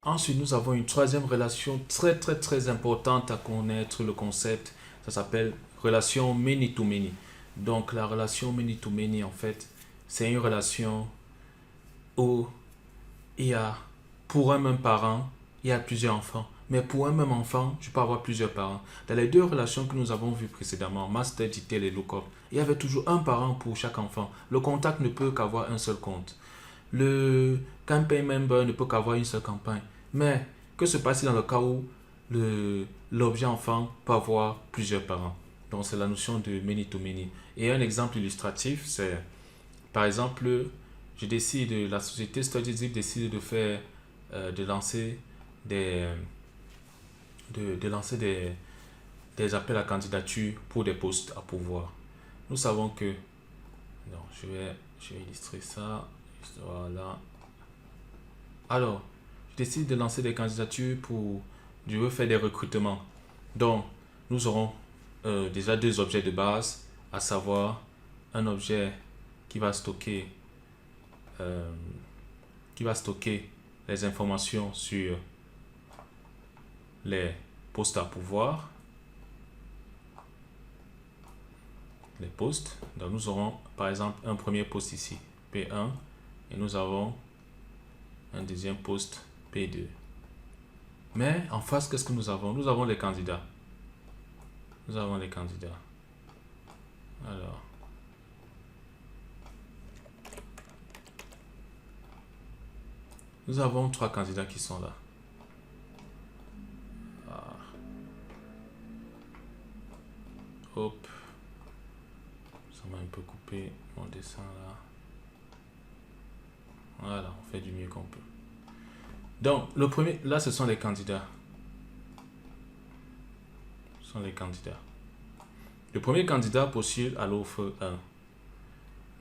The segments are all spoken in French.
Ensuite, nous avons une troisième relation très importante à connaître le concept. Ça s'appelle relation many-to-many. Donc, la relation many-to-many, en fait, c'est une relation où il y a, pour un même parent, il y a plusieurs enfants. Mais pour un même enfant, je peux avoir plusieurs parents. Dans les deux relations que nous avons vues précédemment, master, detail et lookup, il y avait toujours un parent pour chaque enfant. Le contact ne peut qu'avoir un seul compte. Le campaign member ne peut qu'avoir une seule campagne. Mais que se passe-t-il dans le cas où l'objet enfant peut avoir plusieurs parents? Donc c'est la notion de many to many. Et un exemple illustratif, c'est par exemple, la société StudyZip décide de faire, de lancer des, de lancer des appels à candidature pour des postes à pourvoir. Nous savons que, non, je vais illustrer ça. Voilà. Alors, je décide de lancer des candidatures pour, je veux faire des recrutements. Donc, nous aurons déjà deux objets de base, à savoir un objet qui va stocker, euh, qui va stocker les informations sur les postes à pourvoir, les postes. Donc, nous aurons par exemple un premier poste ici, P1, et nous avons un deuxième poste, P2. Mais en face, qu'est-ce que nous avons? Nous avons les candidats. Nous avons les candidats. Alors, nous avons trois candidats qui sont là. Ah. Hop. Ça m'a un peu coupé mon dessin là. Voilà, on fait du mieux qu'on peut. Donc, le premier, là, ce sont les candidats. Ce sont les candidats. Le premier candidat postule à l'offre 1.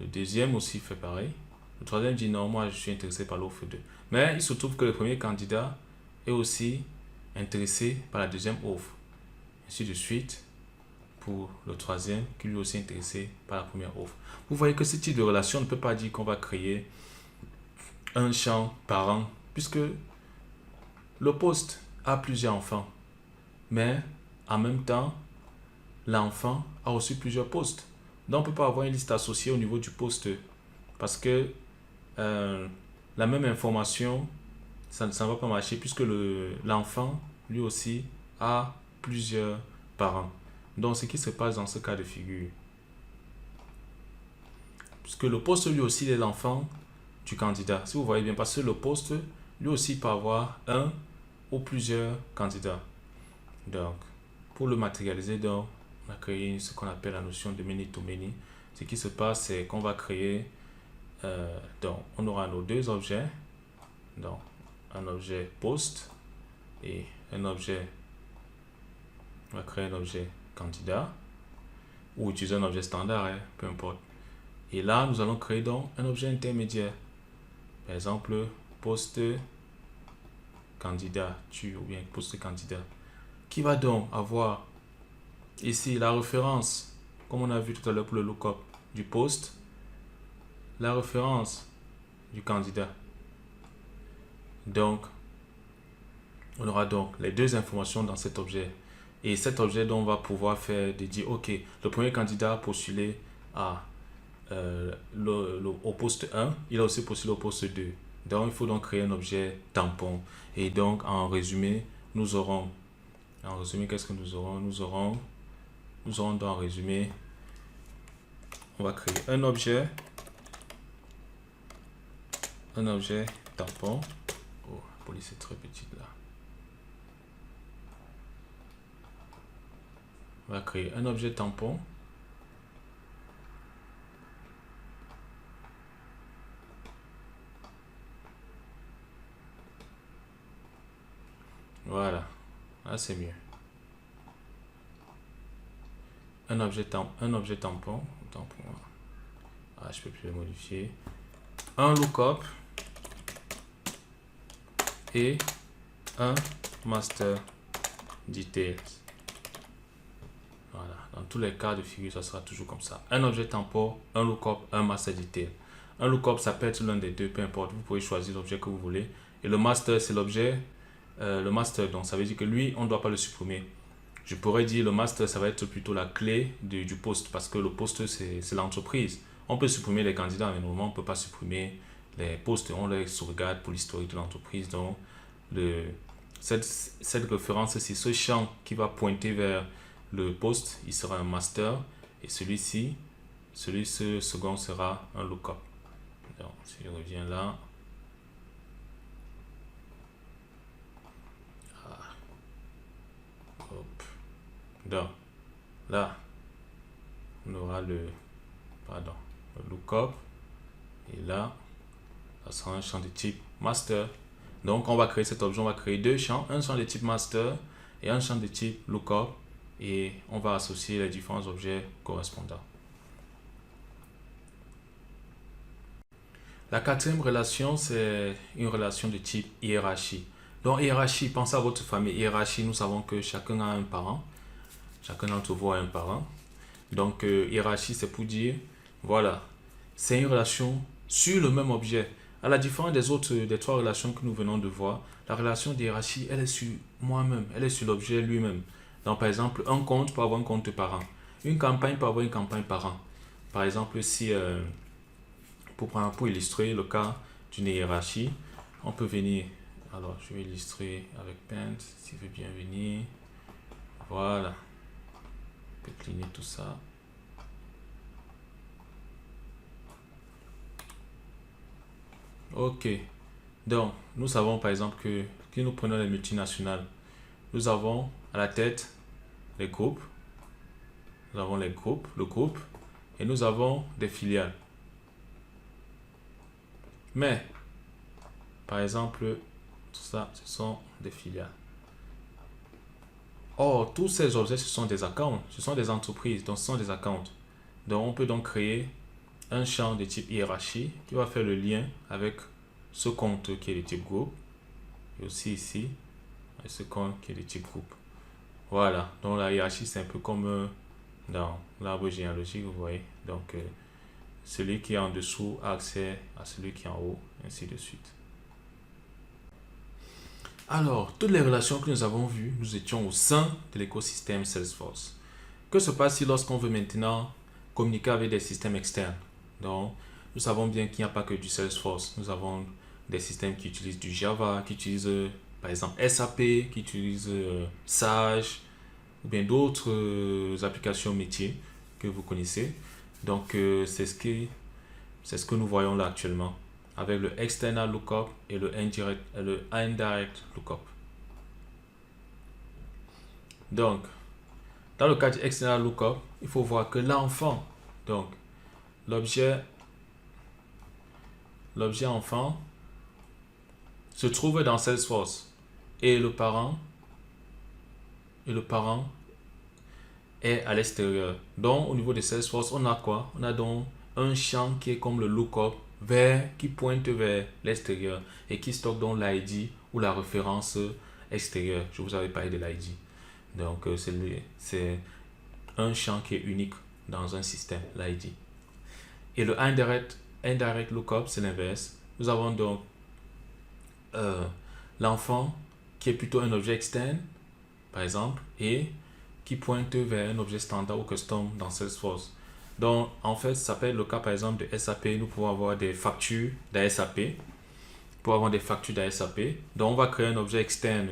Le deuxième aussi fait pareil. Le troisième dit non, moi je suis intéressé par l'offre 2. Mais il se trouve que le premier candidat est aussi intéressé par la deuxième offre. Ainsi de suite pour le troisième qui lui est aussi intéressé par la première offre. Vous voyez que ce type de relation ne peut pas dire qu'on va créer un champ parent puisque le poste a plusieurs enfants. Mais en même temps, l'enfant a aussi plusieurs postes. Donc on ne peut pas avoir une liste associée au niveau du poste parce que la même information, ça ne va pas marcher puisque l'enfant, lui aussi, a plusieurs parents. Donc, ce qui se passe dans ce cas de figure, puisque le poste, lui aussi, il est l'enfant du candidat. Si vous voyez bien, parce que le poste, lui aussi, peut avoir un ou plusieurs candidats. Donc, pour le matérialiser, donc, on a créé ce qu'on appelle la notion de many to many. Ce qui se passe, c'est qu'on va créer, donc, on aura nos deux objets. Donc, un objet poste et un objet, on va créer un objet candidat ou utiliser un objet standard, hein, peu importe. Et là, nous allons créer donc un objet intermédiaire. Par exemple, poste candidature ou bien poste candidat qui va donc avoir ici la référence, comme on a vu tout à l'heure pour le lookup du poste, la référence du candidat. Donc, on aura donc les deux informations dans cet objet. Et cet objet dont on va pouvoir faire de dire, ok, le premier candidat a postulé au poste 1, il a aussi postulé au poste 2. Donc, il faut donc créer un objet tampon. Et donc, en résumé, qu'est-ce que nous aurons? Nous aurons donc en résumé, on va créer un objet tampon. Oh, la police est très petite là. On va créer un objet tampon. Voilà, là c'est mieux. Un objet tampon. Ah, je peux plus le modifier. Un lookup et un master details. Voilà, dans tous les cas de figure, ça sera toujours comme ça. Un objet tampon, un lookup, un master detail. Un lookup, ça peut être l'un des deux, peu importe. Vous pouvez choisir l'objet que vous voulez. Et le master, c'est l'objet le master. Donc, ça veut dire que lui, on ne doit pas le supprimer. Je pourrais dire le master, ça va être plutôt la clé du poste parce que le poste, c'est l'entreprise. On peut supprimer les candidats, mais normalement, on ne peut pas supprimer les postes. On les sauvegarde pour l'historique de l'entreprise. Donc, le, cette référence, c'est ce champ qui va pointer vers le poste. Il sera un master. Et celui-ci, ce second sera un lookup. Donc, si je reviens là, hop, donc, là, on aura le lookup. Et là, ça sera un champ de type master. Donc, on va créer cet objet, on va créer deux champs, un champ de type master et un champ de type lookup. Et on va associer les différents objets correspondants. La quatrième relation, c'est une relation de type hiérarchie. Donc, hiérarchie, pensez à votre famille. Hiérarchie, nous savons que chacun a un parent. Chacun d'entre vous a un parent. Donc, hiérarchie, c'est pour dire, voilà, c'est une relation sur le même objet. À la différence des trois relations que nous venons de voir, la relation de hiérarchie, elle est sur moi-même, elle est sur l'objet lui-même. Donc, par exemple, un compte peut avoir un compte parent. Une campagne peut avoir une campagne parent. Par exemple, si, pour illustrer le cas d'une hiérarchie, on peut venir. Alors, je vais illustrer avec Paint, s'il veut bien venir. Voilà. On peut cligner tout ça. Ok. Donc, nous savons par exemple que nous prenons les multinationales, nous avons à la tête les groupes, nous avons le groupe, et nous avons des filiales. Mais, par exemple, tout ça, ce sont des filiales. Or, tous ces objets, ce sont des accounts, ce sont des entreprises, donc ce sont des accounts. Donc, on peut donc créer un champ de type hiérarchie qui va faire le lien avec ce compte qui est de type groupe, et aussi ici, ce compte qui est de type groupe. Voilà, donc la hiérarchie, c'est un peu comme dans l'arbre généalogique, vous voyez. Donc, celui qui est en dessous a accès à celui qui est en haut, ainsi de suite. Alors, toutes les relations que nous avons vues, nous étions au sein de l'écosystème Salesforce. Que se passe-t-il lorsqu'on veut maintenant communiquer avec des systèmes externes? Donc, nous savons bien qu'il n'y a pas que du Salesforce. Nous avons des systèmes qui utilisent du Java, qui utilisent par exemple SAP, qui utilisent Sage, ou bien d'autres applications métiers que vous connaissez. Donc, c'est ce que nous voyons là actuellement avec le external lookup et le indirect lookup. Donc, dans le cas du external lookup, il faut voir que l'enfant, donc l'objet enfant se trouve dans Salesforce et le parent est à l'extérieur. Donc, au niveau de Salesforce, on a quoi? On a donc un champ qui est comme le lookup qui pointe vers l'extérieur et qui stocke donc l'ID ou la référence extérieure. Je vous avais parlé de l'ID. Donc, c'est un champ qui est unique dans un système, l'ID. Et le indirect lookup, c'est l'inverse. Nous avons donc l'enfant qui est plutôt un objet externe, par exemple, et qui pointe vers un objet standard ou custom dans Salesforce. Donc, en fait, ça peut être le cas, par exemple, de SAP. Nous pouvons avoir des factures d'ASAP. Pour avoir des factures d'ASAP. Donc, on va créer un objet externe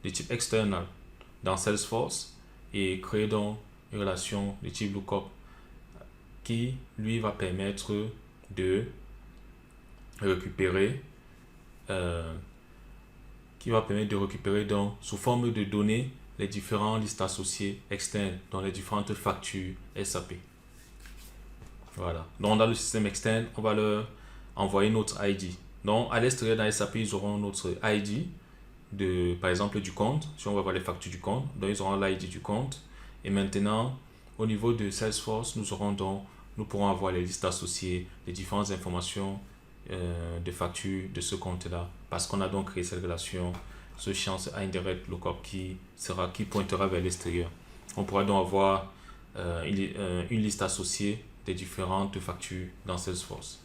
de type external dans Salesforce et créer donc une relation de type lookup qui, lui, va permettre de récupérer donc sous forme de données les différentes listes associées externes dans les différentes factures SAP. Voilà. Donc, dans le système externe, on va leur envoyer notre ID. Donc, à l'extérieur, dans SAP, ils auront notre ID, par exemple, du compte. Si on va voir les factures du compte, donc ils auront l'ID du compte. Et maintenant, au niveau de Salesforce, nous pourrons avoir les listes associées, les différentes informations de factures de ce compte-là. Parce qu'on a donc créé cette relation, ce champ indirect lookup qui pointera vers l'extérieur. On pourra donc avoir une liste associée des différentes factures dans Salesforce.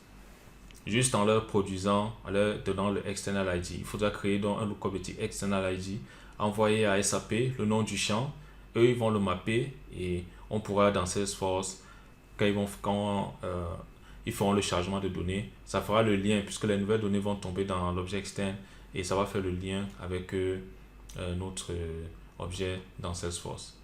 juste en leur produisant, en leur donnant le external ID. Il faudra créer donc un lookup de type external ID, envoyer à SAP le nom du champ. Eux, ils vont le mapper et on pourra dans Salesforce, quand ils feront le chargement de données, ça fera le lien puisque les nouvelles données vont tomber dans l'objet externe et ça va faire le lien avec notre objet dans Salesforce.